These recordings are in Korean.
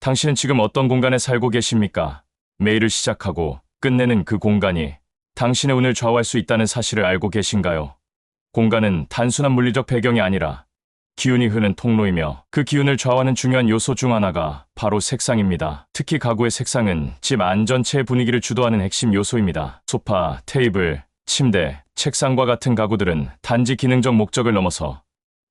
당신은 지금 어떤 공간에 살고 계십니까? 매일을 시작하고 끝내는 그 공간이 당신의 운을 좌우할 수 있다는 사실을 알고 계신가요? 공간은 단순한 물리적 배경이 아니라 기운이 흐르는 통로이며 그 기운을 좌우하는 중요한 요소 중 하나가 바로 색상입니다. 특히 가구의 색상은 집 안전체의 분위기를 주도하는 핵심 요소입니다. 소파, 테이블, 침대, 책상과 같은 가구들은 단지 기능적 목적을 넘어서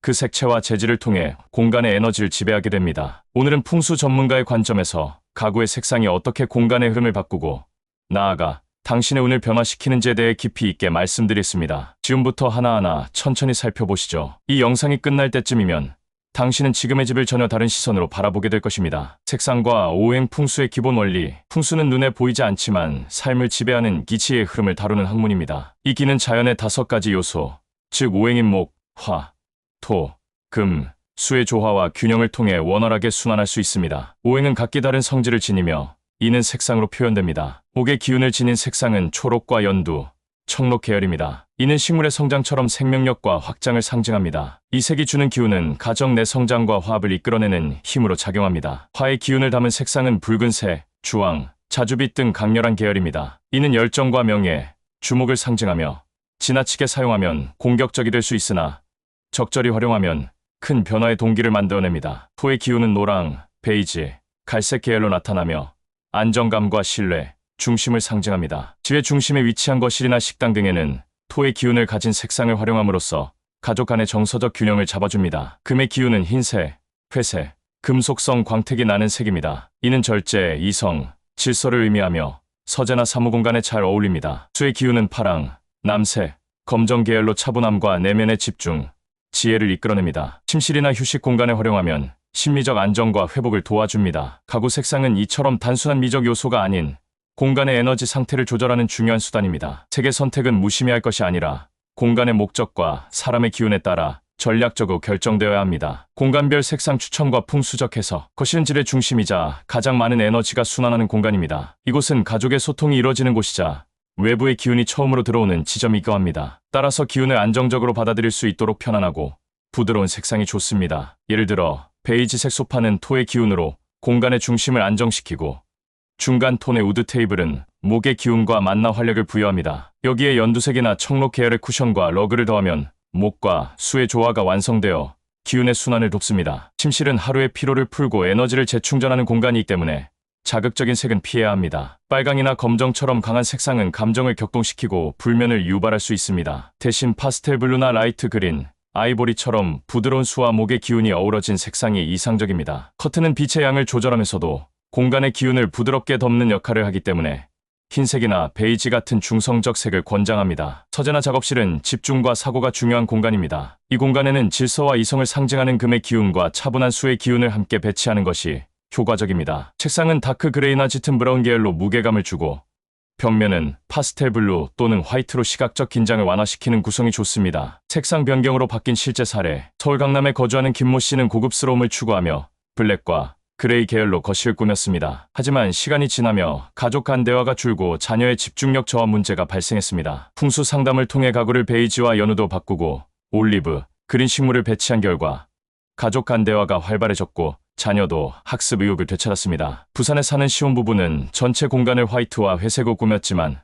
그 색채와 재질을 통해 공간의 에너지를 지배하게 됩니다. 오늘은 풍수 전문가의 관점에서 가구의 색상이 어떻게 공간의 흐름을 바꾸고 나아가 당신의 운을 변화시키는지에 대해 깊이 있게 말씀드리겠습니다. 지금부터 하나하나 천천히 살펴보시죠. 이 영상이 끝날 때쯤이면 당신은 지금의 집을 전혀 다른 시선으로 바라보게 될 것입니다. 색상과 오행 풍수의 기본 원리. 풍수는 눈에 보이지 않지만 삶을 지배하는 기치의 흐름을 다루는 학문입니다. 이 기는 자연의 5가지 요소, 즉 오행인 목, 화, 토, 금, 수의 조화와 균형을 통해 원활하게 순환할 수 있습니다. 오행은 각기 다른 성질을 지니며 이는 색상으로 표현됩니다. 목의 기운을 지닌 색상은 초록과 연두, 청록 계열입니다. 이는 식물의 성장처럼 생명력과 확장을 상징합니다. 이 색이 주는 기운은 가정 내 성장과 화합을 이끌어내는 힘으로 작용합니다. 화의 기운을 담은 색상은 붉은색, 주황, 자주빛 등 강렬한 계열입니다. 이는 열정과 명예, 주목을 상징하며 지나치게 사용하면 공격적이 될 수 있으나 적절히 활용하면 큰 변화의 동기를 만들어냅니다. 토의 기운은 노랑, 베이지, 갈색 계열로 나타나며 안정감과 신뢰, 중심을 상징합니다. 집의 중심에 위치한 거실이나 식당 등에는 토의 기운을 가진 색상을 활용함으로써 가족 간의 정서적 균형을 잡아줍니다. 금의 기운은 흰색, 회색, 금속성 광택이 나는 색입니다. 이는 절제, 이성, 질서를 의미하며 서재나 사무 공간에 잘 어울립니다. 수의 기운은 파랑, 남색, 검정 계열로 차분함과 내면의 집중, 지혜를 이끌어냅니다. 침실이나 휴식 공간에 활용하면 심리적 안정과 회복을 도와줍니다. 가구 색상은 이처럼 단순한 미적 요소가 아닌 공간의 에너지 상태를 조절하는 중요한 수단입니다. 색의 선택은 무심해할 것이 아니라 공간의 목적과 사람의 기운에 따라 전략적으로 결정되어야 합니다. 공간별 색상 추천과 풍수적 해석. 거실은 집의 중심이자 가장 많은 에너지가 순환하는 공간입니다. 이곳은 가족의 소통이 이루어지는 곳이자 외부의 기운이 처음으로 들어오는 지점이기도 합니다. 따라서 기운을 안정적으로 받아들일 수 있도록 편안하고 부드러운 색상이 좋습니다. 예를 들어 베이지색 소파는 토의 기운으로 공간의 중심을 안정시키고 중간 톤의 우드 테이블은 목의 기운과 만나 활력을 부여합니다. 여기에 연두색이나 청록 계열의 쿠션과 러그를 더하면 목과 수의 조화가 완성되어 기운의 순환을 돕습니다. 침실은 하루의 피로를 풀고 에너지를 재충전하는 공간이기 때문에 자극적인 색은 피해야 합니다. 빨강이나 검정처럼 강한 색상은 감정을 격동시키고 불면을 유발할 수 있습니다. 대신 파스텔 블루나 라이트 그린, 아이보리처럼 부드러운 수와 목의 기운이 어우러진 색상이 이상적입니다. 커튼은 빛의 양을 조절하면서도 공간의 기운을 부드럽게 덮는 역할을 하기 때문에 흰색이나 베이지 같은 중성적 색을 권장합니다. 서재나 작업실은 집중과 사고가 중요한 공간입니다. 이 공간에는 질서와 이성을 상징하는 금의 기운과 차분한 수의 기운을 함께 배치하는 것이 효과적입니다. 책상은 다크 그레이나 짙은 브라운 계열로 무게감을 주고 벽면은 파스텔 블루 또는 화이트로 시각적 긴장을 완화시키는 구성이 좋습니다. 색상 변경으로 바뀐 실제 사례. 서울 강남에 거주하는 김모 씨는 고급스러움을 추구하며 블랙과 그레이 계열로 거실을 꾸몄습니다. 하지만 시간이 지나며 가족 간 대화가 줄고 자녀의 집중력 저하 문제가 발생했습니다. 풍수 상담을 통해 가구를 베이지와 연우도 바꾸고 올리브, 그린 식물을 배치한 결과 가족 간 대화가 활발해졌고 자녀도 학습 의욕을 되찾았습니다. 부산에 사는 시혼부부는 전체 공간을 화이트와 회색으로 꾸몄지만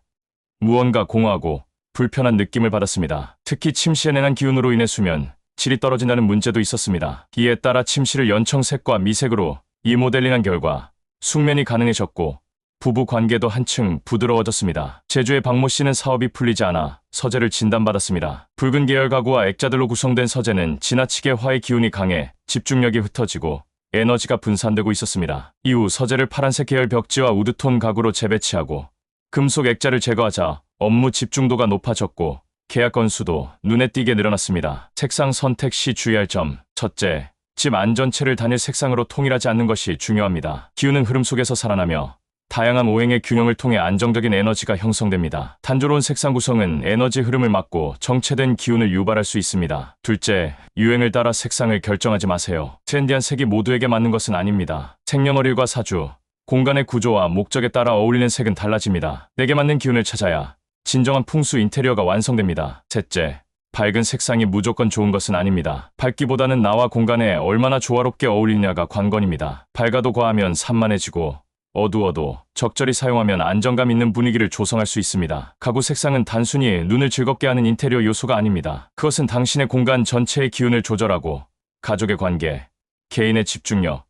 무언가 공허하고 불편한 느낌을 받았습니다. 특히 침실에 내난 기운으로 인해 수면 질이 떨어진다는 문제도 있었습니다. 이에 따라 침실을 연청색과 미색으로 리모델링한 결과 숙면이 가능해졌고 부부 관계도 한층 부드러워졌습니다. 제주의 박모 씨는 사업이 풀리지 않아 서재를 진단받았습니다. 붉은 계열 가구와 액자들로 구성된 서재는 지나치게 화의 기운이 강해 집중력이 흩어지고 에너지가 분산되고 있었습니다. 이후 서재를 파란색 계열 벽지와 우드톤 가구로 재배치하고 금속 액자를 제거하자 업무 집중도가 높아졌고 계약 건수도 눈에 띄게 늘어났습니다. 색상 선택 시 주의할 점. 첫째, 집 안전체를 단일 색상으로 통일하지 않는 것이 중요합니다. 기운은 흐름 속에서 살아나며 다양한 오행의 균형을 통해 안정적인 에너지가 형성됩니다. 단조로운 색상 구성은 에너지 흐름을 막고 정체된 기운을 유발할 수 있습니다. 둘째, 유행을 따라 색상을 결정하지 마세요. 트렌디한 색이 모두에게 맞는 것은 아닙니다. 생년월일과 사주, 공간의 구조와 목적에 따라 어울리는 색은 달라집니다. 내게 맞는 기운을 찾아야 진정한 풍수 인테리어가 완성됩니다. 셋째, 밝은 색상이 무조건 좋은 것은 아닙니다. 밝기보다는 나와 공간에 얼마나 조화롭게 어울리냐가 관건입니다. 밝아도 과하면 산만해지고 어두워도 적절히 사용하면 안정감 있는 분위기를 조성할 수 있습니다. 가구 색상은 단순히 눈을 즐겁게 하는 인테리어 요소가 아닙니다. 그것은 당신의 공간 전체의 기운을 조절하고 가족의 관계, 개인의 집중력,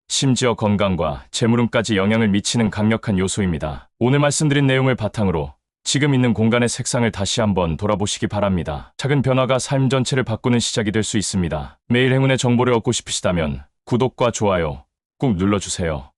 심지어 건강과 재물운까지 영향을 미치는 강력한 요소입니다. 오늘 말씀드린 내용을 바탕으로 지금 있는 공간의 색상을 다시 한번 돌아보시기 바랍니다. 작은 변화가 삶 전체를 바꾸는 시작이 될 수 있습니다. 매일 행운의 정보를 얻고 싶으시다면 구독과 좋아요 꾹 눌러주세요.